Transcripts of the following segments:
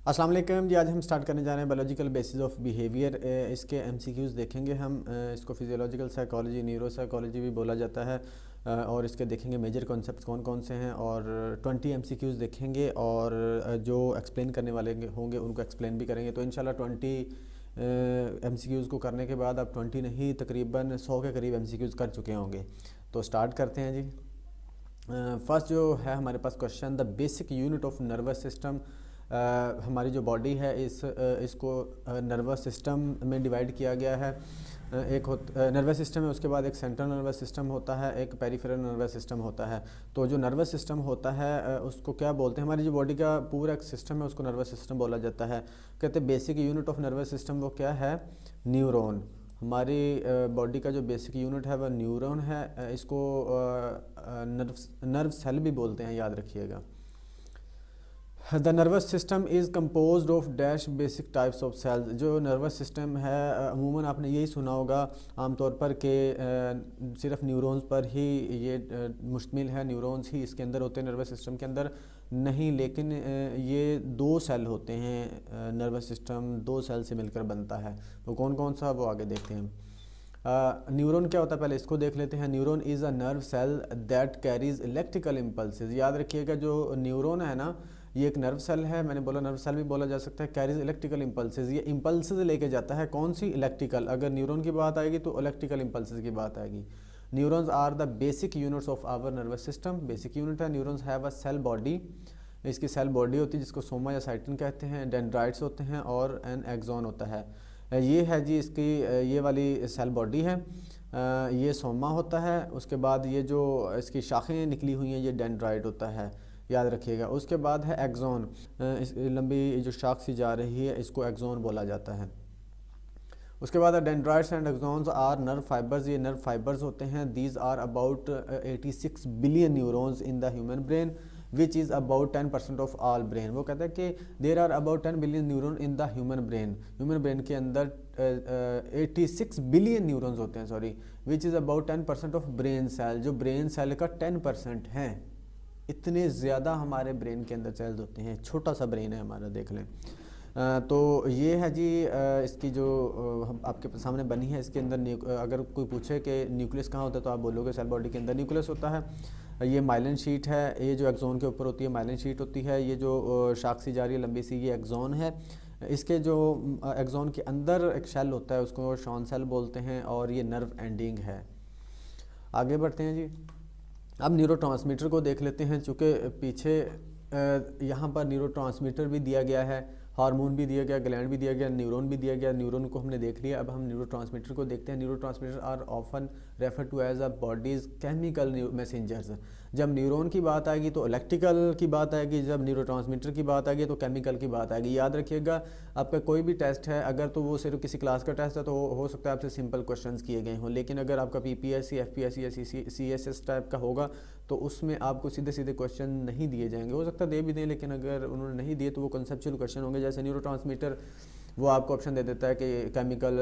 अस्सलाम वालेकुम जी। आज हम स्टार्ट करने जा रहे हैं बायोलॉजिकल बेसिस ऑफ बिहेवियर। इसके एमसीक्यूज़ देखेंगे हम। इसको फिजियोलॉजिकल साइकोलॉजी, न्यूरो साइकोलॉजी भी बोला जाता है। और इसके देखेंगे मेजर कॉन्सेप्ट्स कौन कौन से हैं और 20 एमसीक्यूज़ देखेंगे और जो एक्सप्लेन करने वाले होंगे उनको एक्सप्लेन भी करेंगे। तो इंशाल्लाह 20 एमसीक्यूज़ को करने के बाद आप 20 नहीं तकरीबन 100 के करीब एमसीक्यूज़ कर चुके होंगे। तो स्टार्ट करते हैं जी। फर्स्ट जो है हमारे पास question, the basic unit of nervous system. हमारी जो बॉडी है इसको नर्वस सिस्टम में डिवाइड किया गया है। एक नर्वस सिस्टम है, उसके बाद एक सेंट्रल नर्वस सिस्टम होता है, एक पेरिफेरल नर्वस सिस्टम होता है। तो जो नर्वस सिस्टम होता है उसको क्या बोलते हैं, हमारी जो बॉडी का पूरा एक सिस्टम है उसको नर्वस सिस्टम बोला जाता है। कहते हैं basic unit of nervous system वो क्या है, न्यूरॉन। हमारी बॉडी का जो बेसिक यूनिट है वह न्यूरॉन है। इसको नर्व सेल भी बोलते हैं, याद रखिएगा। The nervous system is compose of dash basic types of cells. जो नर्वस सिस्टम है अमूमन आपने यही सुना होगा आमतौर पर कि सिर्फ न्यूरॉन्स पर ही ये मुश्तमिल है, न्यूरॉन्स ही इसके अंदर होते हैं नर्वस सिस्टम के अंदर। नहीं, लेकिन ये 2 सेल होते हैं। नर्वस सिस्टम 2 सेल से मिलकर बनता है। वो कौन कौन सा, वो आगे देखते हैं। न्यूरॉन क्या होता है पहले इसको देख लेते हैं। Neuron is a nerve cell that carries electrical impulses. याद रखिएगा जो न्यूरॉन है ना, ये एक नर्व सेल है। मैंने बोला नर्व सेल भी बोला जा सकता है। कैरीज इलेक्ट्रिकल इम्पल्सेस, ये इम्पल्सेस लेके जाता है। कौन सी, इलेक्ट्रिकल। अगर न्यूरॉन की बात आएगी तो इलेक्ट्रिकल इम्पल्सेस की बात आएगी। Neurons are the basic units of our nervous system. Basic unit है। Neurons have a cell body, इसकी सेल बॉडी होती है जिसको सोमा या साइटिन कहते हैं। डेंड्राइट्स होते हैं और एन एक्सॉन होता है। ये है जी इसकी ये वाली सेल बॉडी है। ये सोमा होता है। उसके बाद ये जो इसकी शाखें निकली हुई हैं ये डेंड्राइट होता है, याद रखिएगा। उसके बाद है एक्सॉन। इस लंबी जो शाख सी जा रही है इसको एक्सॉन बोला जाता है। उसके बाद dendrites and axons are nerve fibres. ये नर्व फाइबर्स होते हैं। These are about 86 billion neurons in the human brain which is about 10% of all brain. वो कहता है कि there are about 10 billion neuron in the human brain. Human brain के अंदर 86 billion neurons होते हैं, sorry, which is about 10% of brain cell. जो brain cell का 10% हैं, इतने ज़्यादा हमारे ब्रेन के अंदर सेल्स होते हैं। छोटा सा ब्रेन है हमारा, देख लें। तो ये है जी इसकी जो आपके सामने बनी है। इसके अंदर अगर कोई पूछे कि न्यूक्लियस कहाँ होता है तो आप बोलोगे सेल बॉडी के अंदर न्यूक्लियस होता है। ये माइलिन शीट है। ये जो एक्सॉन के ऊपर होती है माइलिन शीट होती है। ये जो शाख सी जा रही है लंबी सी, ये एक्सॉन है। इसके जो एक्सॉन के अंदर एक शेल होता है उसको शॉन सेल बोलते हैं और ये नर्व एंडिंग है। आगे बढ़ते हैं जी। अब न्यूरोट्रांसमीटर को देख लेते हैं। चूँकि पीछे यहाँ पर न्यूरोट्रांसमीटर भी दिया गया है, हार्मोन भी दिया गया, ग्लैंड भी दिया गया, न्यूरॉन भी दिया गया। न्यूरॉन को हमने देख लिया, अब हम न्यूरोट्रांसमीटर को देखते हैं। Neurotransmitter are often refer to as a body's chemical messengers. जब न्यूरॉन की बात आएगी तो इलेक्ट्रिकल की बात आएगी, जब न्यूरोट्रांसमीटर की बात आएगी तो केमिकल की बात आएगी। याद रखिएगा, आपका कोई भी टेस्ट है अगर तो वो सिर्फ किसी क्लास का टेस्ट है तो हो सकता है आपसे सिंपल क्वेश्चंस किए गए हों, लेकिन अगर आपका पीपीएससी, एफपीएससी या सीएसएस टाइप का होगा तो उसमें आपको सीधे सीधे क्वेश्चन नहीं दिए जाएंगे। हो सकता है दे भी दें, लेकिन अगर उन्होंने नहीं दिए तो वो कंसेप्चुअल क्वेश्चन होंगे। जैसे न्यूरोट्रांसमीटर वो आपको ऑप्शन दे देता है कि केमिकल,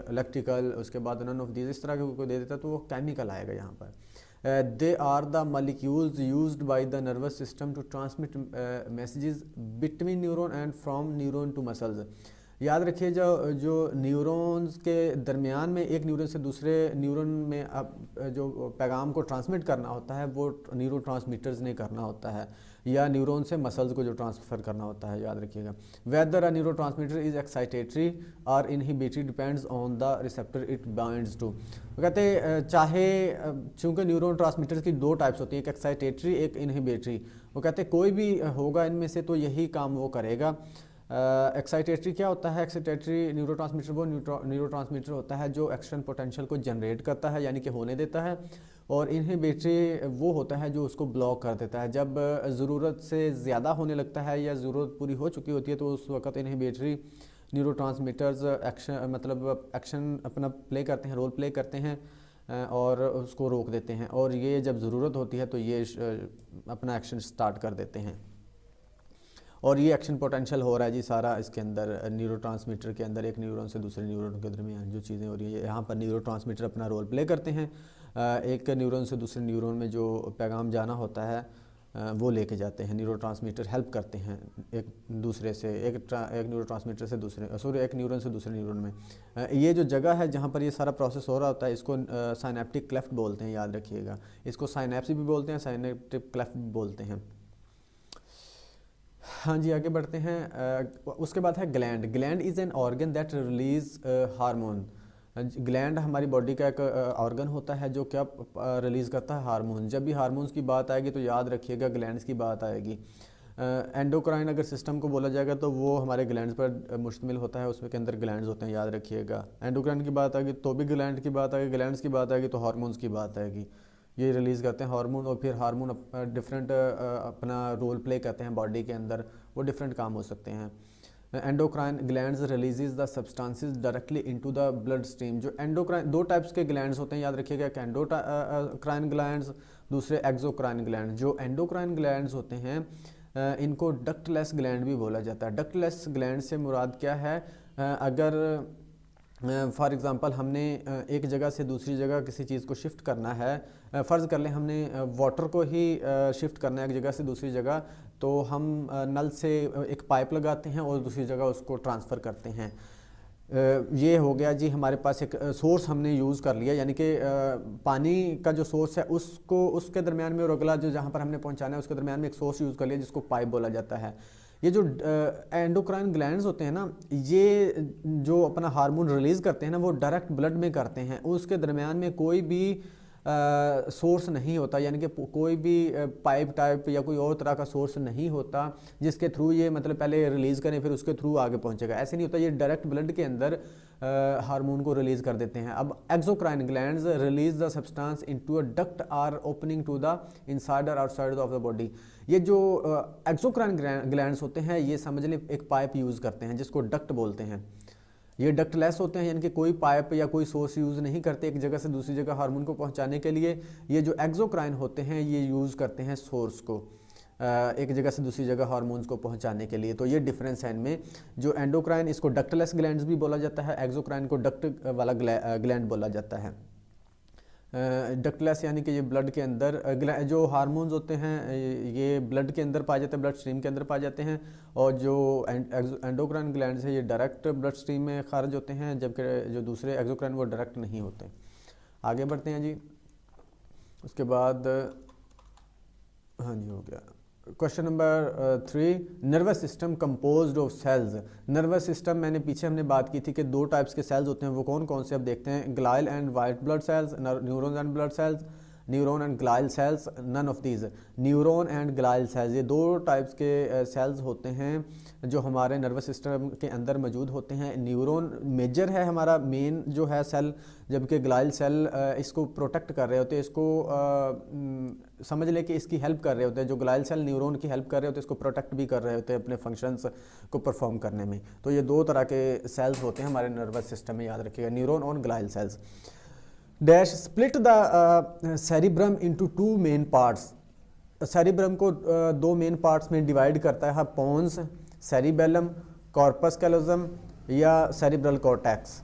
इलेक्ट्रिकल, उसके बाद नन ऑफ दीज, इस तरह के को दे देता है तो वो केमिकल आएगा यहाँ पर। They are the molecules used by the nervous system to transmit messages between neuron and from neuron to muscles. याद रखिए जो न्यूरॉन्स के दरमियान में एक न्यूरॉन से दूसरे न्यूरॉन में जो पैगाम को ट्रांसमिट करना होता है वो न्यूरोट्रांसमीटर्स ने करना होता है, या न्यूरॉन से मसल्स को जो ट्रांसफ़र करना होता है। याद रखिएगा, whether a neurotransmitter is excitatory or inhibitory depends on the receptor it binds to. कहते चाहे, चूँकि न्यूरॉन ट्रांसमीटर्स की 2 टाइप्स होती हैं, एक एक्साइटेटरी, एक इनहिबिटरी। वो कहते कोई भी होगा इनमें से तो यही काम वो करेगा। एक्साइटेटरी क्या होता है? एक्साइटेटरी न्यूरोट्रांसमीटर वो न्यूरोट्रांसमीटर होता है जो एक्शन पोटेंशियल को जनरेट करता है, यानी कि होने देता है। और इनहिबिटरी वो होता है जो उसको ब्लॉक कर देता है। जब ज़रूरत से ज़्यादा होने लगता है या ज़रूरत पूरी हो चुकी होती है तो उस वक्त इनहिबिटरी न्यूरोट्रांसमीटर्स एक्शन अपना प्ले करते हैं, रोल प्ले करते हैं और उसको रोक देते हैं। और ये जब ज़रूरत होती है तो ये अपना एक्शन स्टार्ट कर देते हैं। और ये एक्शन पोटेंशियल हो रहा है जी सारा इसके अंदर, न्यूरोट्रांसमीटर के अंदर एक न्यूरॉन से दूसरे न्यूरॉन के दरमियान जो चीज़ें हो रही है यहाँ पर न्यूरोट्रांसमीटर अपना रोल प्ले करते हैं। एक न्यूरॉन से दूसरे न्यूरॉन में जो पैगाम जाना होता है वो लेके जाते हैं, न्यूरोट्रांसमीटर हेल्प करते हैं एक दूसरे से, एक न्यूरोट्रांसमीटर से दूसरे सॉरी एक न्यूरॉन से दूसरे न्यूरॉन में। ये जो जगह है जहाँ पर ये सारा प्रोसेस हो रहा होता है इसको साइनेप्टिक क्लेफ्ट बोलते हैं, याद रखिएगा। इसको साइनेप्स भी बोलते हैं, साइनेप्टिक क्लेफ्ट भी बोलते हैं। हाँ जी, आगे बढ़ते हैं। उसके बाद है gland. Gland is an organ that release hormone. Gland हमारी बॉडी का एक ऑर्गन होता है जो क्या रिलीज़ करता है, हार्मोन। जब भी हार्मोन्स की बात आएगी तो याद रखिएगा ग्लैंड्स की बात आएगी। एंडोक्राइन अगर सिस्टम को बोला जाएगा तो वो हमारे ग्लैंड्स पर मुश्तमिल होता है, उसमें के अंदर ग्लैंड्स होते हैं, याद रखिएगा। एंडोक्राइन की बात आएगी तो भी ग्लैंड की बात आएगी, ग्लैंड्स की बात आएगी तो हार्मोन्स की बात आएगी। ये रिलीज़ करते हैं हार्मोन, और फिर हार्मोन डिफरेंट अपना रोल प्ले करते हैं बॉडी के अंदर, वो डिफरेंट काम हो सकते हैं। Endocrine glands releases the substances directly into the blood stream. जो एंडोक्राइन, दो टाइप्स के ग्लैंड्स होते हैं, याद रखिएगा, एक एंडोक्राइन ग्लैंड्स, दूसरे एक्सोक्राइन ग्लैंड। जो एंडोक्राइन ग्लैंड्स होते हैं इनको डक्टलेस ग्लैंड भी बोला जाता है। डक्टलेस ग्लैंड से मुराद क्या है, अगर फॉर एग्ज़ाम्पल हमने एक जगह से दूसरी जगह किसी चीज़ को शिफ्ट करना है, फ़र्ज़ कर लें हमने वाटर को ही शिफ्ट करना है एक जगह से दूसरी जगह, तो हम नल से एक पाइप लगाते हैं और दूसरी जगह उसको ट्रांसफ़र करते हैं। ये हो गया जी, हमारे पास एक सोर्स हमने यूज़ कर लिया, यानी कि पानी का जो सोर्स है उसको, उसके दरमियान में और अगला जो जहाँ पर हमने पहुँचाना है उसके दरमियान में एक सोर्स यूज़ कर लिया जिसको पाइप बोला जाता है। ये जो एंडोक्राइन ग्लैंड्स होते हैं ना, ये जो अपना हार्मोन रिलीज़ करते हैं ना, वो डायरेक्ट ब्लड में करते हैं। उसके दरमियान में कोई भी सोर्स नहीं होता, यानी कि कोई भी पाइप टाइप या कोई और तरह का सोर्स नहीं होता जिसके थ्रू ये मतलब पहले रिलीज़ करें फिर उसके थ्रू आगे पहुंचेगा, ऐसे नहीं होता। ये डायरेक्ट ब्लड के अंदर हार्मोन को रिलीज़ कर देते हैं। अब exocrine glands release the substance into a duct or opening to the inside or outside of the body. ये जो एक्सोक्राइन ग्लैंड्स होते हैं ये समझ लें एक पाइप यूज़ करते हैं जिसको डक्ट बोलते हैं। ये डक्टलेस होते हैं, यानी कि कोई पाइप या कोई सोर्स यूज़ नहीं करते एक जगह से दूसरी जगह हार्मोन को पहुंचाने के लिए। ये जो एक्सोक्राइन होते हैं ये यूज़ करते हैं सोर्स को एक जगह से दूसरी जगह हार्मोन्स को पहुंचाने के लिए। तो ये डिफरेंस है इनमें। जो एंडोक्राइन, इसको डक्टलेस ग्लैंड्स भी बोला जाता है, एक्सोक्राइन को डक्ट वाला ग्लैंड बोला जाता है। डक्टलेस यानी कि ये ब्लड के अंदर जो हार्मोन्स होते हैं ये ब्लड के अंदर पाए जाते हैं, ब्लड स्ट्रीम के अंदर पाए जाते हैं, और जो एंडोक्राइन ग्लैंड्स है ये डायरेक्ट ब्लड स्ट्रीम में खारिज होते हैं, जबकि जो दूसरे एक्सोक्राइन वो डायरेक्ट नहीं होते। आगे बढ़ते हैं जी। उसके बाद हाँ जी, हो गया question number 3, nervous system composed of cells. Nervous system मैंने पीछे हमने बात की थी कि दो टाइप्स के सेल्स होते हैं, वो कौन कौन से अब देखते हैं। Glial and white blood cells, neurons and blood cells, neuron and glial cells, none of these. Neuron and glial cells ये दो टाइप्स के सेल्स होते हैं जो हमारे नर्वस सिस्टम के अंदर मौजूद होते हैं। न्यूरॉन मेजर है हमारा मेन जो है सेल, जबकि ग्लाइल सेल इसको प्रोटेक्ट कर रहे होते हैं, इसको समझ ले कि इसकी हेल्प कर रहे होते हैं। जो ग्लाइल सेल न्यूरॉन की हेल्प कर रहे होते हैं, इसको प्रोटेक्ट भी कर रहे होते हैं अपने फंक्शंस को परफॉर्म करने में। तो ये दो तरह के सेल्स होते हैं हमारे नर्वस सिस्टम में, याद रखिएगा, न्यूरॉन और glial cells. Dash split the cerebrum into 2 main parts. Cerebrum को दो मेन पार्ट्स में डिवाइड करता है, पोन्स, सेरिबेलम, कॉर्पस कैलोजम या सेरिब्रल कॉर्टेक्स।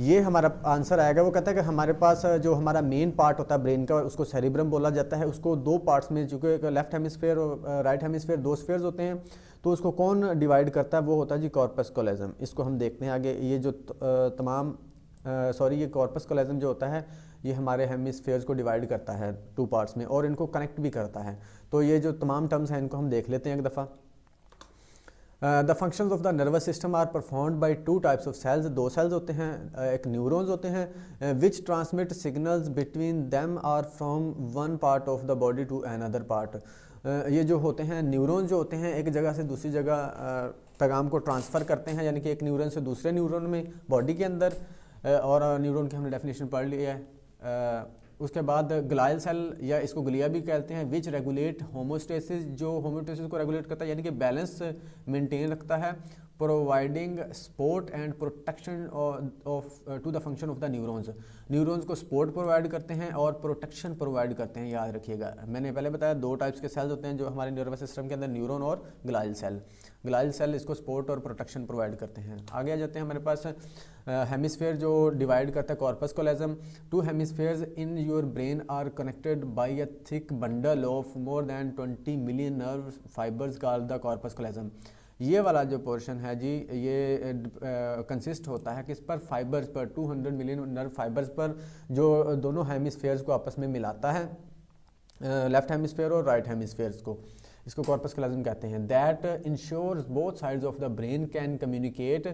ये हमारा आंसर आएगा। वो कहता है कि हमारे पास जो हमारा मेन पार्ट होता है ब्रेन का उसको सेरिब्रम बोला जाता है। उसको दो पार्ट्स में, चूँकि एक लेफ्ट हेमिस्फेयर और राइट हेमिस्फेयर दो स्फेयर्स होते हैं, तो उसको कौन डिवाइड करता है, वो होता है जी कॉर्पस कैलोजम। इसको हम देखते हैं आगे। ये जो ये कॉर्पस कैलोजम जो होता है ये हमारे हेमिस्फेयर्स को डिवाइड करता है 2 पार्ट्स में और इनको कनेक्ट भी करता है। तो ये जो तमाम टर्म्स हैं इनको हम देख लेते हैं एक दफ़ा। The functions of the nervous system are performed by 2 types of cells. 2 cells होते हैं, एक न्यूरॉन्स होते हैं which transmit signals between them or from one part of the body to another part. ये जो होते हैं न्यूरॉन जो होते हैं एक जगह से दूसरी जगह पैगाम को ट्रांसफ़र करते हैं, यानी कि एक न्यूरॉन से दूसरे न्यूरॉन में बॉडी के अंदर। और न्यूरॉन की हमने डेफिनेशन पढ़ लिया है। उसके बाद ग्लाइल सेल या इसको ग्लिया भी कहते हैं, विच रेगुलेट होमोस्टेसिस, जो होमोस्टेसिस को रेगुलेट करता है, यानी कि बैलेंस मेंटेन रखता है। Providing support and protection of to the function of the neurons. Neurons को सपोर्ट प्रोवाइड करते हैं और प्रोटेक्शन प्रोवाइड करते हैं, याद रखिएगा। मैंने पहले बताया दो टाइप्स के सेल्स होते हैं जो हमारे नर्वस सिस्टम के अंदर, न्यूरॉन और ग्लाइल सेल। ग्लाइल सेल इसको सपोर्ट और प्रोटेक्शन प्रोवाइड करते हैं। आगे आ जाते हैं हमारे पास हेमिस्फेयर जो डिवाइड करता है corpus callosum. Two hemispheres in your brain are connected by a thick bundle of more than 20 million nerve fibres called the corpus callosum. ये वाला जो पोर्शन है जी, ये कंसिस्ट होता है किस पर, फाइबर्स पर, 200 मिलियन नर्व फाइबर्स पर, जो दोनों हेमिस्फेयर्स को आपस में मिलाता है, लेफ्ट हेमिस्फेयर और राइट हेमिस्फेयर्स को। इसको कॉर्पस कोलेजम कहते हैं। That ensures both sides of the brain can communicate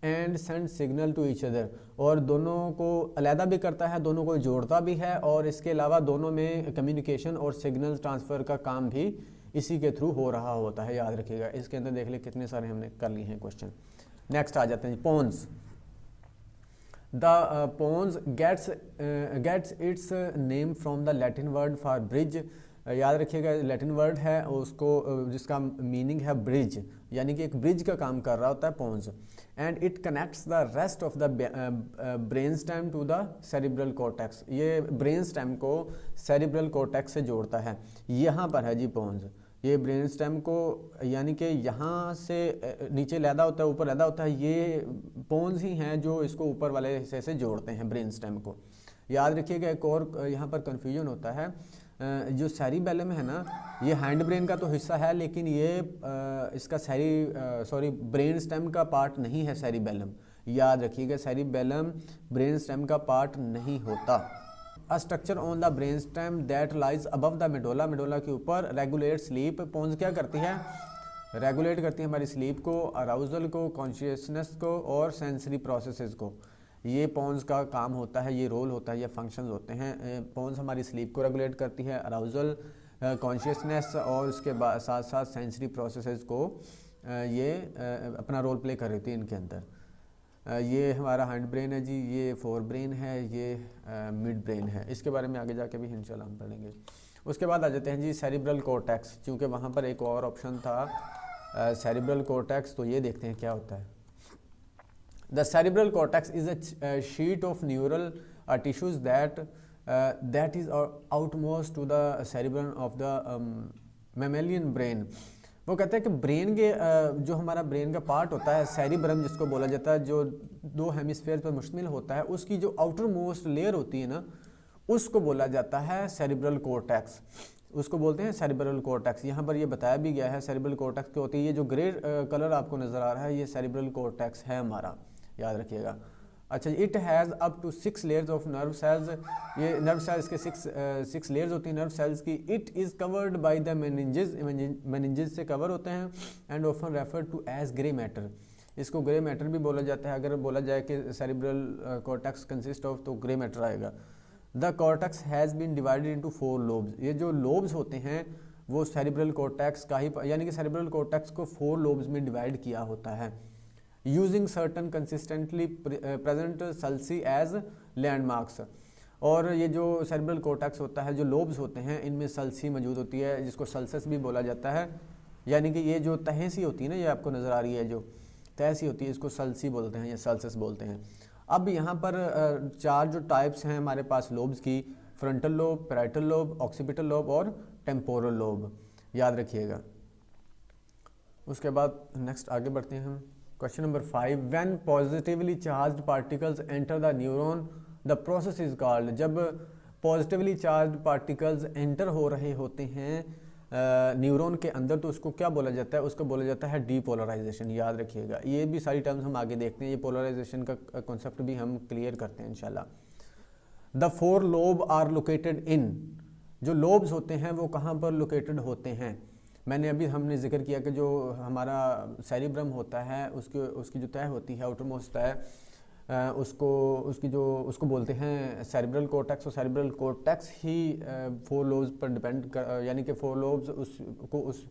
and send signal to each other. और दोनों को अलहदा भी करता है, दोनों को जोड़ता भी है, और इसके अलावा दोनों में कम्युनिकेशन और सिग्नल ट्रांसफ़र का काम भी इसी के थ्रू हो रहा होता है, याद रखिएगा। इसके अंदर देख ले कितने सारे हमने कर लिए हैं क्वेश्चन। नेक्स्ट आ जाते हैं pons. The pons gets its name from the Latin word for bridge. याद रखिएगा, लैटिन वर्ड है उसको जिसका मीनिंग है ब्रिज, यानी कि एक ब्रिज का काम कर रहा होता है pons. And it connects the rest of the brain stem to the cerebral cortex. ये ब्रेन स्टेम को सेरिब्रल कॉर्टेक्स से जोड़ता है। यहाँ पर है जी पोन्स, ये ब्रेन स्टेम को, यानी कि यहाँ से नीचे लैदा होता है, ऊपर लैदा होता है, ये पोन्स ही हैं जो इसको ऊपर वाले हिस्से से जोड़ते हैं ब्रेन स्टेम को। याद रखिएगा, एक और यहाँ पर कन्फ्यूजन होता है, जो सेरिबेलम है ना, ये हैंड ब्रेन का तो हिस्सा है, लेकिन ये इसका ब्रेन स्टेम का पार्ट नहीं है सेरिबेलम। याद रखिएगा, सेरिबेलम ब्रेन स्टेम का पार्ट नहीं होता। A structure on the brain stem that lies above the medulla, medulla के ऊपर, रेगुलेट स्लीप। पोन्स क्या करती है, रेगुलेट करती है हमारी स्लीप को, अराउजल को, कॉन्शियसनेस को और सेंसरी प्रोसेसेस को। ये पोन्स का काम होता है, ये रोल होता है, ये फंक्शंस होते हैं। पोन्स हमारी स्लीप को रेगुलेट करती है, अराउजल, कॉन्शियसनेस और उसके बाद साथ साथ सेंसरी प्रोसेसेस को ये अपना रोल प्ले कर रही थी इनके अंदर। ये हमारा हैंड ब्रेन है जी, ये फोर ब्रेन है, ये मिड ब्रेन है। इसके बारे में आगे जाके भी इंशाल्लाह हम पढ़ेंगे। उसके बाद आ जाते हैं जी सेरिब्रल कॉर्टेक्स, क्योंकि वहाँ पर एक और ऑप्शन था सेरिब्रल कॉर्टेक्स, तो ये देखते हैं क्या होता है। The cerebral cortex is a sheet of neural tissues that is outmost to the cerebellum of the mammalian brain। वो कहते हैं कि ब्रेन के जो हमारा ब्रेन का पार्ट होता है सेरिब्रम जिसको बोला जाता है, जो दो हेमिस्फेयर पर मुश्तमिल होता है, उसकी जो आउटर मोस्ट लेयर होती है ना, उसको बोला जाता है सेरिब्रल कॉर्टेक्स। उसको बोलते हैं सेरिब्रल कॉर्टेक्स। यहाँ पर ये बताया भी गया है सेरिब्रल कॉर्टेक्स क्या होती है। ये जो ग्रे कलर आपको नज़र आ रहा है, ये सेरिब्रल कॉर्टेक्स है हमारा, याद रखिएगा। अच्छा, it has up to 6 layers of nerve cells. ये नर्व सेल्स के 6 लेयर्स होती हैं नर्व सेल्स की। It is covered by the meninges, meninges से कवर होते हैं। And often refer to as grey matter. इसको ग्रे मैटर भी बोला जाता है। अगर बोला जाए कि सेरिब्रल कॉर्टेक्स कंसिस्ट ऑफ, तो ग्रे मैटर आएगा। The cortex has been divided into 4 lobes. ये जो लोब्स होते हैं वो सेरिब्रल कॉर्टेक्स का ही, यानी कि सेरिब्रल कॉर्टेक्स को 4 लोब्स में डिवाइड किया होता है। Using certain consistently present sulci as landmarks. और ये जो सेरिब्रल कॉर्टेक्स होता है, जो लोब्स होते हैं, इनमें सल्सी मौजूद होती है, जिसको सल्सस भी बोला जाता है। यानी कि ये जो तहें सी होती है ना, ये आपको नज़र आ रही है, जो तह सी होती है, इसको सल्सी बोलते हैं या सल्सस बोलते हैं। अब यहाँ पर 4 जो टाइप्स हैं हमारे पास लोब्स की, frontal lobe, parietal lobe, occipital lobe और टेम्पोरल लोब, याद रखिएगा। उसके बाद नेक्स्ट आगे बढ़ते हैं हम। Question number 5, when positively charged particles enter the neuron the process is called. जब पॉजिटिवली चार्ज्ड पार्टिकल्स एंटर हो रहे होते हैं न्यूरॉन के अंदर, तो उसको क्या बोला जाता है, उसको बोला जाता है डीपोलराइजेशन। याद रखिएगा, ये भी सारी टर्म्स हम आगे देखते हैं। ये पोलराइजेशन का कॉन्सेप्ट भी हम क्लियर करते हैं इंशाल्लाह। The 4 lobe are located in. जो लोब्स होते हैं वो कहाँ पर लोकेटेड होते हैं। मैंने अभी हमने जिक्र किया कि जो हमारा सेरिब्रम होता है, उसकी जो तह होती है, आउटर मोस्ट तह, उसको बोलते हैं सेरिब्रल कॉर्टेक्स। और सेरिब्रल कॉर्टेक्स ही 4 लोब्स पर डिपेंड कर, यानी कि 4 लोब्स उस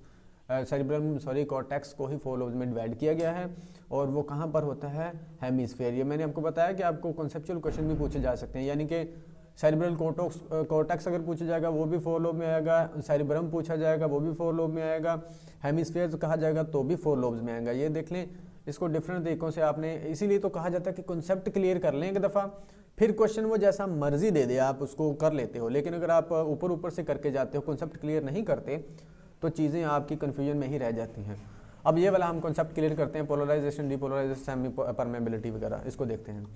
सेरिब्रम कॉर्टेक्स को ही 4 लोब्स में डिवाइड किया गया है। और वो कहाँ पर होता है, हेमिस्फेयर। ये मैंने आपको बताया कि आपको कॉन्सेप्चुअल क्वेश्चन भी पूछे जा सकते हैं, यानी कि सेरिब्रल कॉर्टेक्स अगर पूछा जाएगा वो भी 4 लोब में आएगा, सेरिब्रम पूछा जाएगा वो भी 4 लोब में आएगा, हेमिस्फेयर कहा जाएगा तो भी 4 लोब्स में आएगा। ये देख लें, इसको डिफरेंट तरीकों से आपने, इसीलिए तो कहा जाता है कि कॉन्सेप्ट क्लियर कर लें एक दफ़ा, फिर क्वेश्चन वो जैसा मर्जी दे दे आप उसको कर लेते हो। लेकिन अगर आप ऊपर ऊपर से करके जाते हो, कॉन्सेप्ट क्लियर नहीं करते, तो चीज़ें आपकी कन्फ्यूजन में ही रह जाती हैं। अब ये वाला हम कॉन्सेप्ट क्लियर करते हैं, पोलराइजेशन, डीपोलराइजेशन, सेमी परमेबिलिटी वगैरह, इसको देखते हैं।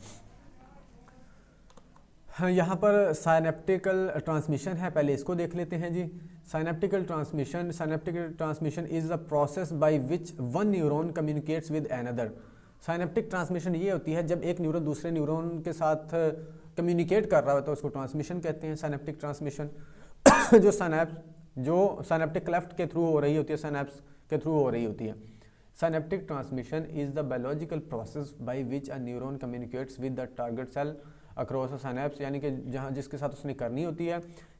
यहाँ पर साइनेप्टिकल ट्रांसमिशन है, पहले इसको देख लेते हैं जी। Synaptical transmission is a process by which one neuron communicates with another. Synaptic transmission ये होती है जब एक न्यूरॉन दूसरे न्यूरॉन के साथ कम्युनिकेट कर रहा होता है, तो उसको ट्रांसमिशन कहते हैं, साइनेप्टिक ट्रांसमिशन। जो साइनेप्टिक क्लेफ्ट के थ्रू हो रही होती है, साइनेप्स के थ्रू हो रही होती है। Synaptic transmission is the biological process by which a neuron communicates with the target cell across a synapse, यानी कि जहाँ जिसके साथ उसने करनी होती है।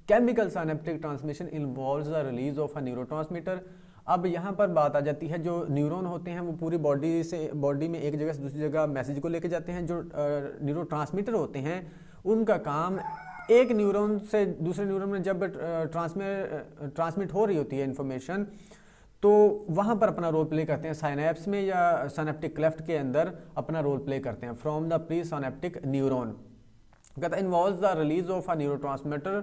Chemical synaptic transmission involves the release of a neurotransmitter. अब यहाँ पर बात आ जाती है, जो न्यूरॉन होते हैं वो पूरी बॉडी में एक जगह से दूसरी जगह मैसेज को लेके जाते हैं। जो न्यूरोट्रांसमीटर होते हैं उनका काम एक न्यूरॉन से दूसरे न्यूरॉन में जब ट्रांसमिट हो रही होती है इंफॉर्मेशन, तो वहाँ पर अपना रोल प्ले करते हैं, साइनेप्स में या साइनेप्टिक क्लेफ्ट के अंदर अपना रोल प्ले करते हैं। From the pre synaptic neuron कहता है involves the release of a neurotransmitter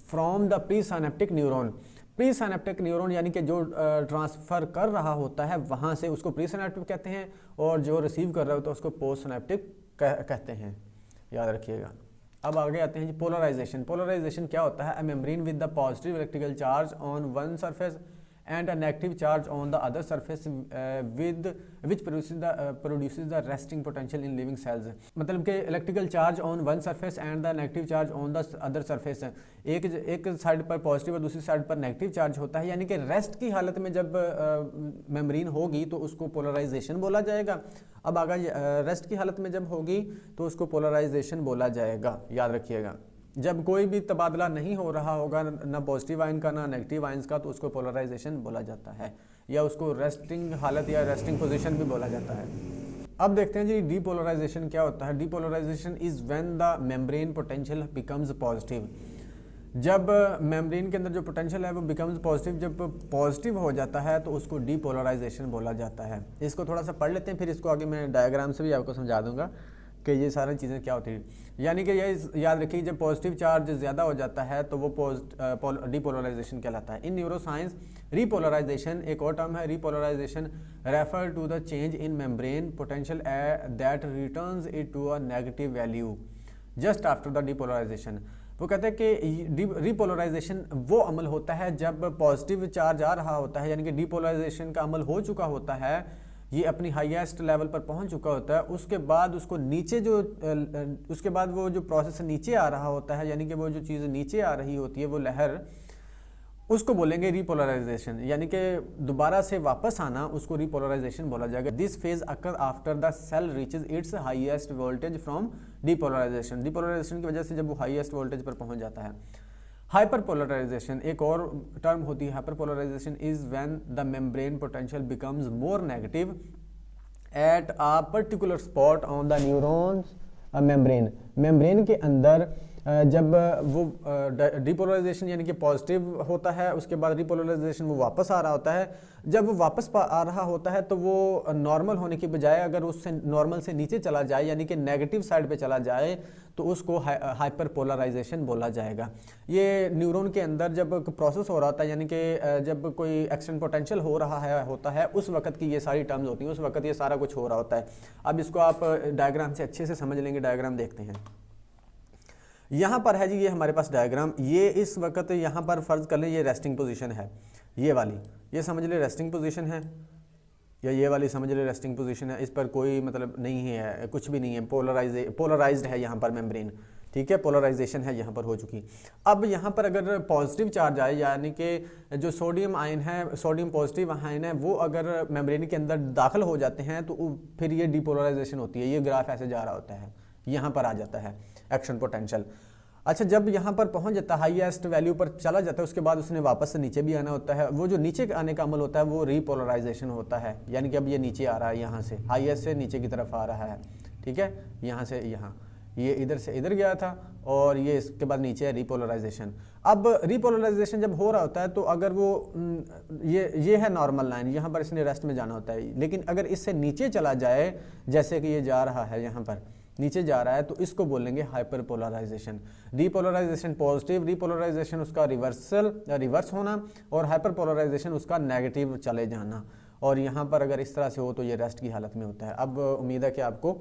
from the pre synaptic neuron. Pre synaptic neuron यानी कि जो ट्रांसफ़र कर रहा होता है वहाँ से, उसको प्री साइनेप्टिक कहते हैं, और जो रिसीव कर रहा होता है उसको पोस्ट साइनेप्टिक कहते हैं, याद रखिएगा। अब आगे आते हैं जी पोलराइजेशन। पोलराइजेशन क्या होता है? A membrane with the positive electrical charge on one surface and a negative charge on the other surface which produces the resting potential in living cells। मतलब कि electrical charge on one surface and the negative charge on the other surface, एक side पर positive और दूसरी side पर negative charge होता है, यानी कि रेस्ट की हालत में जब मेम्ब्रेन होगी तो उसको पोलराइजेशन बोला जाएगा। अब आगे रेस्ट की हालत में जब होगी तो उसको पोलराइजेशन बोला जाएगा, याद रखिएगा। जब कोई भी तबादला नहीं हो रहा होगा, ना पॉजिटिव आयन का ना नेगेटिव आयंस का, तो उसको पोलराइजेशन बोला जाता है, या उसको रेस्टिंग हालत या रेस्टिंग पोजीशन भी बोला जाता है। अब देखते हैं जी डीपोलराइजेशन क्या होता है। Depolarisation is when the membrane potential becomes positive. जब मेम्ब्रेन के अंदर जो पोटेंशियल है वो बिकम्स पॉजिटिव, जब पॉजिटिव हो जाता है तो उसको डीपोलराइजेशन बोला जाता है। इसको थोड़ा सा पढ़ लेते हैं, फिर इसको आगे मैं डायग्राम से भी आपको समझा दूंगा कि ये सारी चीज़ें क्या होती है। यानी कि ये याद रखिए, जब पॉजिटिव चार्ज ज़्यादा हो जाता है तो वो डीपोलराइजेशन कहलाता है। इन न्यूरोसाइंस रीपोलराइजेशन एक और टर्म है। Repolarisation refer to the change in membrane potential that returns it to a negative value just after the depolarisation. वो कहते हैं कि रीपोलराइजेशन वो अमल होता है जब पॉजिटिव चार्ज आ रहा होता है, यानी कि डीपोलराइजेशन का अमल हो चुका होता है, ये अपनी हाईएस्ट लेवल पर पहुंच चुका होता है। उसके बाद उसको नीचे उसके बाद वो जो प्रोसेस नीचे आ रहा होता है, यानी कि वो जो चीज़ नीचे आ रही होती है वो लहर, उसको बोलेंगे रीपोलराइजेशन, यानी कि दोबारा से वापस आना, उसको रीपोलराइजेशन बोला जाएगा। This phase occur after the cell reaches its highest voltage from depolarisation. Depolarisation की वजह से जब वो हाईएस्ट वोल्टेज पर पहुंच जाता है। हाइपरपोलराइजेशन एक और टर्म होती है। Hyperpolarisation is when the membrane potential becomes more negative at a particular spot on the neuron's membrane के अंदर जब वो डीपोलराइजेशन यानी कि पॉजिटिव होता है, उसके बाद डीपोलराइजेशन वो वापस आ रहा होता है। जब वो वापस आ रहा होता है तो वो नॉर्मल होने की बजाय अगर उससे नॉर्मल से नीचे चला जाए, यानी कि नेगेटिव साइड पे चला जाए, तो उसको हाइपर पोलराइजेशन बोला जाएगा। ये न्यूरॉन के अंदर जब प्रोसेस हो रहा होता है, यानी कि जब कोई एक्सटेंट पोटेंशियल हो रहा होता है उस वक्त की ये सारी टर्म्स होती हैं, उस वक्त ये सारा कुछ हो रहा होता है। अब इसको आप डायग्राम से अच्छे से समझ लेंगे। डायग्राम देखते हैं। यहाँ पर है जी, ये हमारे पास डायग्राम, ये इस वक्त यहाँ पर फर्ज कर लें ये रेस्टिंग पोजीशन है, ये वाली, ये समझ ले रेस्टिंग पोजीशन है, या ये वाली समझ ले रेस्टिंग पोजीशन है। इस पर कोई मतलब नहीं है, कुछ भी नहीं है, पोलराइज्ड है यहाँ पर मेम्ब्रेन, ठीक है, पोलराइजेशन है यहाँ पर हो चुकी। अब यहाँ पर अगर पॉजिटिव चार्ज आए, यानी कि जो सोडियम आयन है, सोडियम पॉजिटिव आयन है, वो अगर मेम्ब्रेन के अंदर दाखिल हो जाते हैं तो फिर ये डीपोलराइजेशन होती है। ये ग्राफ ऐसे जा रहा होता है, यहाँ पर आ जाता है एक्शन पोटेंशियल। अच्छा, जब यहाँ पर पहुँच जाता है, हाईएस्ट वैल्यू पर चला जाता है, उसके बाद उसने वापस से नीचे भी आना होता है। वो जो नीचे आने का अमल होता है वो रीपोलराइजेशन होता है, यानी कि अब ये नीचे आ रहा है, यहाँ से हाईएस्ट से नीचे की तरफ आ रहा है, ठीक है, यहाँ से यहाँ, ये इधर से इधर गया था और ये इसके बाद नीचे है रीपोलराइजेशन। अब रीपोलराइजेशन जब हो रहा होता है तो अगर वो ये है नॉर्मल लाइन, यहाँ पर इसने रेस्ट में जाना होता है, लेकिन अगर इससे नीचे चला जाए, जैसे कि ये जा रहा है यहाँ पर नीचे जा रहा है, तो इसको बोलेंगे हाइपरपोलराइजेशन। रीपोलराइजेशन पॉजिटिव, रीपोलराइजेशन उसका रिवर्स होना, और हाइपरपोलराइजेशन उसका नेगेटिव चले जाना। और यहाँ पर अगर इस तरह से हो तो ये रेस्ट की हालत में होता है। अब उम्मीद है कि आपको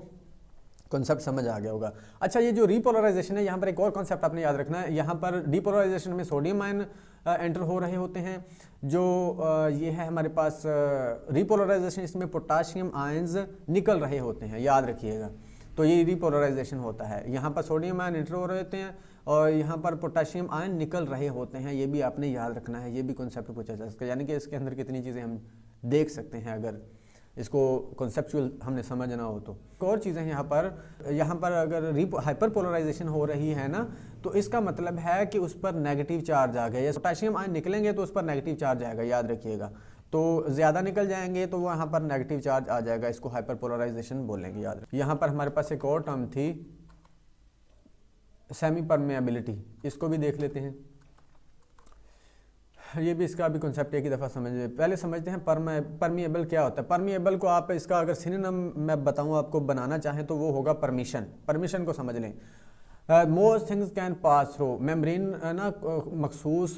कॉन्सेप्ट समझ आ गया होगा। अच्छा, ये जो रीपोलराइजेशन है, यहाँ पर एक और कॉन्सेप्ट आपने याद रखना है। यहाँ पर डीपोलराइजेशन में सोडियम आयन एंटर हो रहे होते हैं, जो ये है हमारे पास रीपोलराइजेशन, इसमें पोटाशियम आयन्स निकल रहे होते हैं, याद रखिएगा। तो ये रीपोलराइजेशन होता है, यहाँ पर सोडियम आयन एंटर हो रहे होते हैं और यहाँ पर पोटाशियम आयन निकल रहे होते हैं। ये भी आपने याद रखना है, ये भी कॉन्सेप्ट पूछा जा सकता है, यानी कि इसके अंदर कितनी चीज़ें हम देख सकते हैं अगर इसको कॉन्सेप्चुअल हमने समझना हो तो। एक और चीज़ें यहाँ पर अगर हाइपर पोलराइजेशन हो रही है ना, तो इसका मतलब है कि उस पर नेगेटिव चार्ज आ गया। पोटाशियम आयन निकलेंगे तो उस पर नेगेटिव चार्ज आएगा, याद रखिएगा। तो ज़्यादा निकल जाएंगे तो वहाँ पर नेगेटिव चार्ज आ जाएगा, इसको हाइपर पोलराइजेशन बोलेंगे, याद रखिए। यहाँ पर हमारे पास एक और टर्म थी सेमी परमेबिलिटी, इसको भी देख लेते हैं। ये भी इसका भी कॉन्सेप्ट एक ही दफ़ा पहले समझते हैं परमिएबल क्या होता है। परमिएबल को आप इसका अगर सिनोनिम मैं बताऊं आपको बनाना चाहें तो वो होगा परमिशन को समझ लें। Most things can pass through, membrane ना मखसूस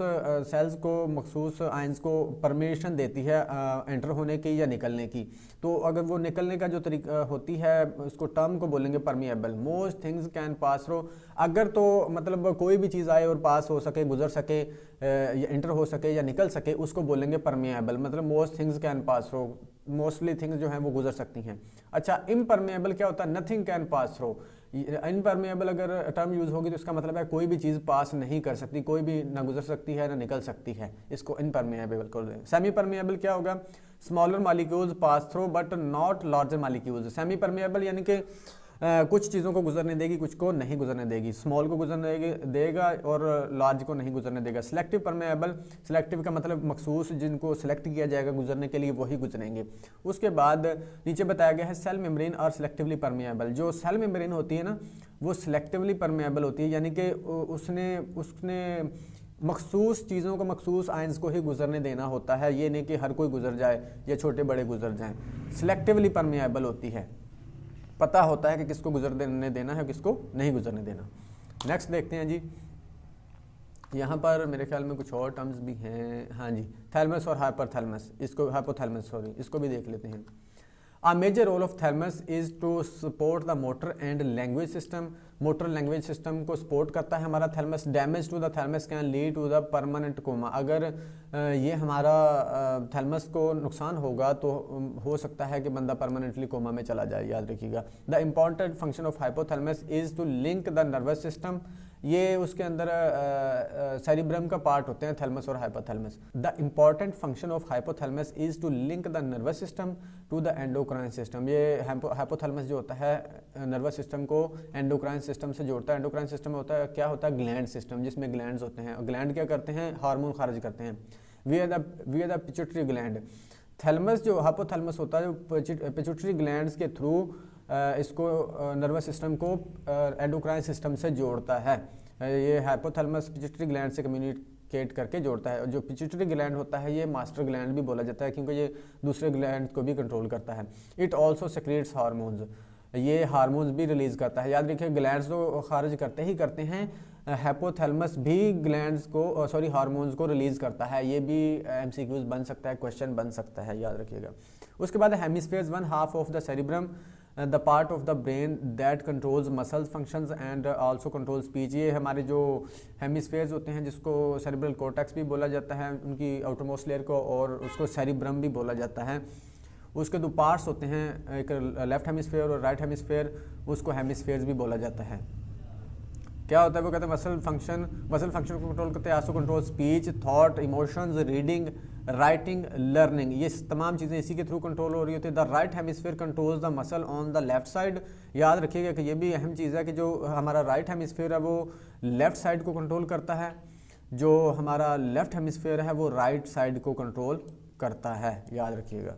सेल्स को, मखसूस आयंस को परमिशन देती है एंटर होने की या निकलने की। तो अगर वो निकलने का जो तरीका होती है उसको टर्म को बोलेंगे permeable. Most things can pass through, अगर तो मतलब कोई भी चीज़ आए और पास हो सके, गुजर सके, या एंटर हो सके या निकल सके, उसको बोलेंगे परमिएबल। मतलब most things can pass through, mostly things जो हैं वो गुजर सकती हैं। अच्छा, इम्परमेबल क्या होता है? Nothing can pass through. Impermeable अगर टर्म यूज़ होगी तो इसका मतलब है कोई भी चीज़ पास नहीं कर सकती, कोई भी ना गुजर सकती है ना निकल सकती है, इसको इनपरमेबल कर दें। सेमी परमेबल क्या होगा? Smaller molecules pass through but not larger molecules. Semi permeable यानी कि कुछ चीज़ों को गुजरने देगी, कुछ को नहीं गुजरने देगी। स्मॉल को गुजरने देगा और लार्ज को नहीं गुजरने देगा। सिलेक्टिव परमेबल, सिलेक्टिव का मतलब मखसूस जिनको सिलेक्ट किया जाएगा गुजरने के लिए वही गुजरेंगे। उसके बाद नीचे बताया गया है सेल मेम्ब्रेन और सिलेक्टिवली परमेबल। जो सेल मेम्ब्रेन होती है ना, वो सिलेक्टिवली परमेबल होती है, यानी कि उसने मखसूस चीज़ों को, मखसूस आयंस को ही गुजरने देना होता है, ये नहीं कि हर कोई गुजर जाए या छोटे बड़े गुजर जाएं। सिलेक्टिवली परमेबल होती है, पता होता है कि किसको गुजरने देना है, किसको नहीं गुजरने देना। नेक्स्ट देखते हैं जी, यहाँ पर मेरे ख्याल में कुछ और टर्म्स भी हैं। हाँ जी, थैलमस और हाइपरथैलमस, इसको हाइपोथैलमस सॉरी, इसको भी देख लेते हैं। A major role of thalamus is to support the motor and language system. Motor language system को सपोर्ट करता है हमारा thalamus. Damage to the thalamus can lead to the permanent coma. अगर ये हमारा थैलमस को नुकसान होगा तो हो सकता है कि बंदा परमानेंटली कोमा में चला जाए, याद रखिएगा। The important function of hypothalamus is to link the nervous system. ये उसके अंदर सेरिब्रम का पार्ट होते हैं थैलमस और hypothalamus. The important function of hypothalamus is to link the nervous system to the endocrine system. ये हाइपोथैलमस जो होता है नर्वस सिस्टम को एंडोक्राइन सिस्टम से जोड़ता है। एंडोक्राइन सिस्टम में होता है क्या होता है? ग्लैंड सिस्टम, जिसमें ग्लैंड्स होते हैं। ग्लैंड क्या करते हैं? हार्मोन खारिज करते हैं। We are the pituitary gland. Thalamus जो हाइपोथैलमस होता है, जो पिट्यूटरी ग्लैंड्स के थ्रू इसको नर्वस सिस्टम को एंडोक्राइन सिस्टम से जोड़ता है। ये हाइपोथैलमस पिट्यूटरी ग्लैंड से कम्युनिकेट करके जोड़ता है। जो पिट्यूटरी ग्लैंड होता है ये मास्टर ग्लैंड भी बोला जाता है, क्योंकि ये दूसरे ग्लैंड को भी कंट्रोल करता है। इट ऑल्सो सेक्रेट्स हार्मोन्स, ये हार्मोन्स भी रिलीज़ करता है। याद रखिए, ग्लैंड्स तो खारिज करते हैं, हाइपोथैलमस भी ग्लैंड्स को हार्मोन्स को रिलीज़ करता है। ये भी एमसीक्यूज बन सकता है, क्वेश्चन बन सकता है, याद रखिएगा। उसके बाद hemispheres, one half of the cerebrum, the part of the brain that controls muscles functions and also control speech. ये हमारे जो हेमिस्फीयर्स होते हैं, जिसको सेरिब्रल कॉर्टेक्स भी बोला जाता है, उनकी आउटरमोस्ट लेयर को, और उसको सेरिब्रम भी बोला जाता है। उसके दो पार्ट्स होते हैं, एक लेफ्ट हेमिस्फीयर और राइट हेमिस्फीयर, उसको हेमिस्फीयर्स भी बोला जाता है। क्या होता है? वो कहते हैं मसल फंक्शन को कंट्रोल करते हैं, also control speech, thought, emotions, reading, writing, learning. ये तमाम चीज़ें इसी के थ्रू कंट्रोल हो रही होती है। The right hemisphere controls the muscle on the left side. याद रखिएगा कि ये भी अहम चीज़ है कि जो हमारा राइट हेमिस्फीयर है वो लेफ्ट साइड को कंट्रोल करता है, जो हमारा लेफ्ट हेमिस्फीयर है वो राइट साइड को कंट्रोल करता है, याद रखिएगा।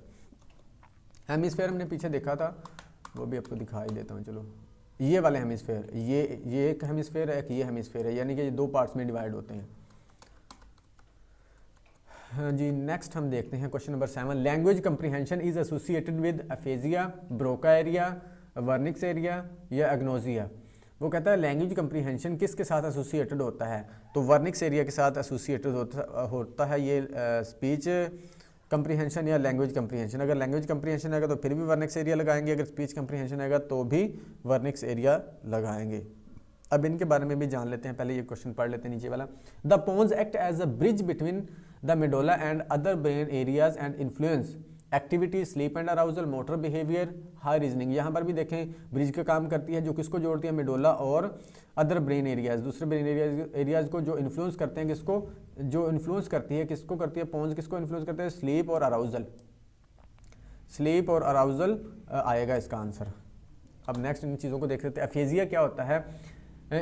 हेमिस्फीयर हमने पीछे देखा था, वो भी आपको दिखाई देता हूँ। चलो, ये वाले हेमिस्फेयर, ये एक हेमिस्फेयर है, एक ये हेमिस्फेयर है, यानी कि ये दो पार्ट्स में डिवाइड होते हैं। हाँ जी, नेक्स्ट हम देखते हैं question number 7। Language comprehension is associated with aphasia, Broca area, Wernicke's area या एग्नोजिया। वो कहता है लैंग्वेज कंप्रीहेंशन किसके साथ एसोसिएटेड होता है, तो वर्निक्स एरिया के साथ एसोसिएटेड होता है ये स्पीच कंप्रीहेंशन या लैंग्वेज कंप्रीहेंशन। अगर लैंग्वेज कंप्रीहेंशन आएगा तो फिर भी वर्निक्स एरिया लगाएंगे, अगर स्पीच कंप्रीहेंशन आएगा तो भी वर्निक्स एरिया लगाएंगे। अब इनके बारे में भी जान लेते हैं, पहले ये क्वेश्चन पढ़ लेते हैं नीचे वाला। The pons act as a bridge between the medulla and other brain areas and influence activity, sleep and arousal, motor behaviour, high reasoning. यहाँ पर भी देखें ब्रिज का काम करती है, जो किसको जोड़ती है, मेडोला और अदर ब्रेन एरियाज, दूसरे ब्रेन एरियाज को, जो इन्फ्लुएंस करते हैं किसको, जो इन्फ्लुएंस करती है किसको करती है, पोन्स किसको इन्फ्लुएंस करते हैं, स्लीप और अराउजल। स्लीप और अराउजल आएगा इसका आंसर। अब नेक्स्ट इन चीज़ों को देख लेते हैं। अफेजिया क्या होता है,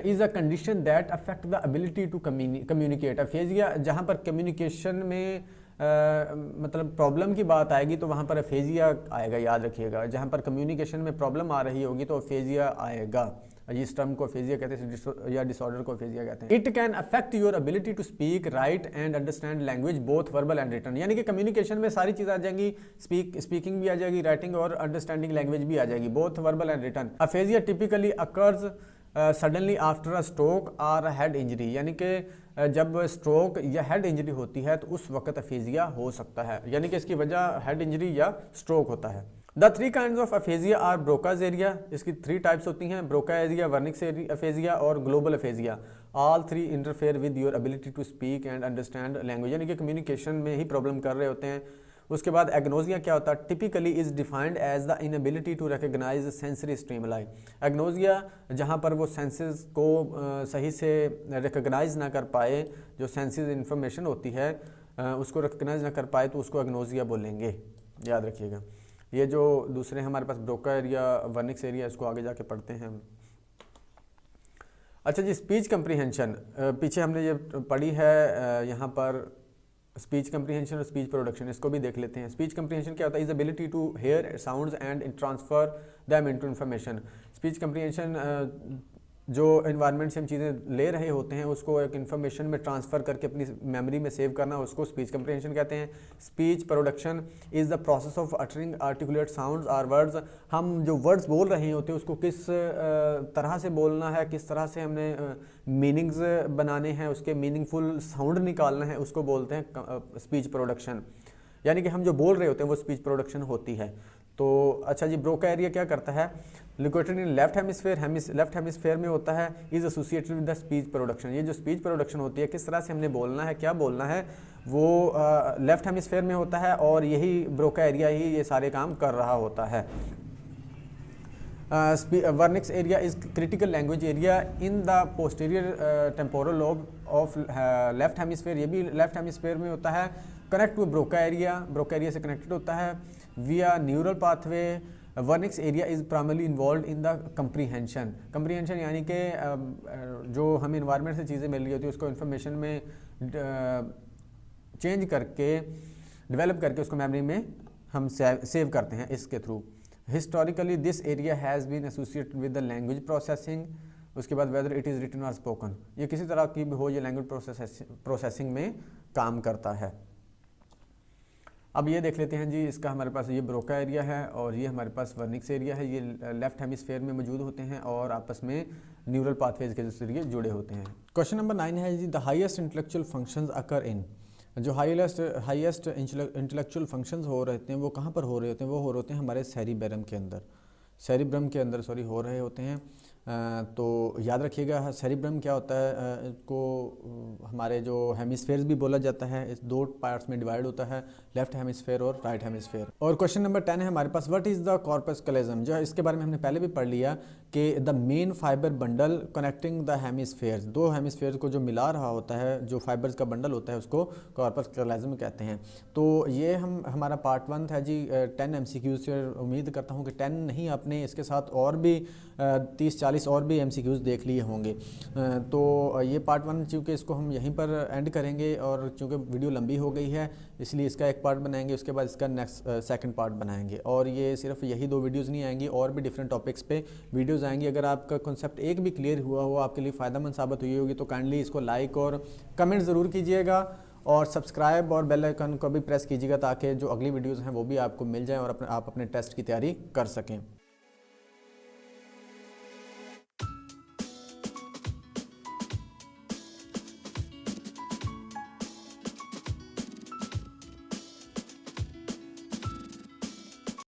is a condition that affect the ability to communicate. Aphasia जहाँ पर कम्युनिकेशन में मतलब प्रॉब्लम की बात आएगी तो वहाँ पर अफेजिया आएगा, याद रखिएगा। जहाँ पर कम्युनिकेशन में प्रॉब्लम आ रही होगी तो अफेजिया आएगा। इस टर्म को अफेजिया कहते हैं या डिसऑर्डर को अफेजिया कहते हैं। It can affect your ability to speak, write and understand language both verbal and written. यानी कि कम्युनिकेशन में सारी चीज़ आ जाएंगी, स्पीकिंग भी आ जाएगी, राइटिंग और अंडरस्टैंडिंग लैंग्वेज भी आ जाएगी, both verbal and written. Aphasia typically occurs suddenly after a stroke or head injury, यानी कि जब स्ट्रोक या हेड इंजरी होती है तो उस वक्त अफेजिया हो सकता है, यानी कि इसकी वजह हेड इंजरी या स्ट्रोक होता है। The 3 kinds of aphasia are Broca's area, इसकी 3 टाइप्स होती हैं, ब्रोका एरिया, वर्निक्स अफेजिया और global aphasia. All 3 interfere with your ability to speak and understand language, यानी कि कम्युनिकेशन में ही प्रॉब्लम कर रहे होते हैं। उसके बाद एग्नोजिया क्या होता है, typically is defined as the inability to recognise sensory stimuli. Agnosia जहाँ पर वो सेंसेस को सही से रिकग्नाइज ना कर पाए, जो सेंसेस इंफॉर्मेशन होती है उसको रिकग्नाइज ना कर पाए तो उसको एग्नोजिया बोलेंगे, याद रखिएगा। ये जो दूसरे हमारे पास ब्रोका एरिया, वर्निक्स एरिया, इसको आगे जाके पढ़ते हैं। अच्छा जी, स्पीच कंप्रीहेंशन पीछे हमने ये पढ़ी है, यहाँ पर स्पीच कंप्रीहेंशन और स्पीच प्रोडक्शन, इसको भी देख लेते हैं। स्पीच कंप्रीहेंशन क्या होता है, is ability to hear sounds and transfer them into information. Speech comprehension जो एनवायरनमेंट से हम चीज़ें ले रहे होते हैं उसको एक इन्फॉर्मेशन में ट्रांसफ़र करके अपनी मेमोरी में सेव करना, उसको स्पीच कंप्रीहेंशन कहते हैं। Speech production is the process of uttering articulate sounds और वर्ड्स। हम जो वर्ड्स बोल रहे होते हैं उसको किस तरह से बोलना है, किस तरह से हमने मीनिंग्स बनाने हैं, उसके मीनिंगफुल साउंड निकालना है, उसको बोलते हैं स्पीच प्रोडक्शन। यानी कि हम जो बोल रहे होते हैं वो स्पीच प्रोडक्शन होती है। तो अच्छा जी, ब्रोका एरिया क्या करता है, लोकेटेड इन लेफ्ट हेमिस्फेयर में होता है, is associated with the speech production. ये जो स्पीच प्रोडक्शन होती है, किस तरह से हमने बोलना है, क्या बोलना है, वो लेफ्ट हेमिस्फेयर में होता है और यही ब्रोका एरिया ही ये सारे काम कर रहा होता है। Wernicke's area is critical language area in the posterior temporal lobe of left hemisphere, ये भी लेफ्ट हेमिस्फेयर में होता है। कनेक्ट टू ब्रोका एरिया से कनेक्टेड होता है विया neural pathway. Wernicke's area is primarily involve in the comprehension यानी कि जो हमें इन्वायरमेंट से चीज़ें मिल रही होती है उसको इन्फॉर्मेशन में चेंज करके, डेवलप करके उसको मेमोरी में हम सेव करते हैं इसके through. Historically this area has been associated with the language processing. उसके बाद whether it is written or spoken, ये किसी तरह की भी हो, ये लैंग्वेज प्रोसेसिंग में काम करता है। अब ये देख लेते हैं जी, इसका हमारे पास ये ब्रोका एरिया है और ये हमारे पास वर्निक्स एरिया है। ये लेफ्ट हेमिस्फेयर में मौजूद होते हैं और आपस में न्यूरल पाथवेज के जरिए जुड़े होते हैं। क्वेश्चन नंबर 9 है जी, द हाईएस्ट इंटेलेक्चुअल फंक्शंस अकर इन। जो हाईएस्ट इंटेलेक्चुअल फंक्शंस हो रहे हैं वो कहाँ पर हो रहे होते हैं, वो हो रहे होते हैं हमारे सेरिब्रम के अंदर हो रहे होते हैं। तो याद रखिएगा सेरिब्रम क्या होता है, इसको हमारे जो हेमिस्फेयर्स भी बोला जाता है, इस 2 पार्ट्स में डिवाइड होता है, लेफ्ट हेमिस्फेयर और राइट हेमिस्फेयर। और क्वेश्चन नंबर 10 है हमारे पास, what is the corpus callosum. जो इसके बारे में हमने पहले भी पढ़ लिया कि the main fibre bundle connecting the hemispheres, 2 hemisphere को जो मिला रहा होता है, जो फाइबर्स का बंडल होता है उसको कॉर्पस कैलोजम कहते हैं। तो ये हमारा पार्ट 1 था जी। 10 MCQ से उम्मीद करता हूँ कि 10 नहीं, आपने इसके साथ और भी 30-40 40 और भी MCQs देख लिए होंगे। तो ये पार्ट 1 चूँकि इसको हम यहीं पर एंड करेंगे, और चूँकि वीडियो लंबी हो गई है इसलिए इसका एक पार्ट बनाएंगे, उसके बाद इसका नेक्स्ट सेकंड पार्ट बनाएंगे। और ये सिर्फ यही 2 वीडियोज़ नहीं आएंगी, और भी डिफरेंट टॉपिक्स पे वीडियोज़ आएंगी। अगर आपका कॉन्सेप्ट एक भी क्लियर हुआ हो, आपके लिए फ़ायदेमंद साबित हुई होगी, तो काइंडली इसको लाइक और कमेंट ज़रूर कीजिएगा, और सब्सक्राइब और बेल आइकन को भी प्रेस कीजिएगा ताकि जो अगली वीडियोज़ हैं वो भी आपको मिल जाएँ और आप अपने टेस्ट की तैयारी कर सकें।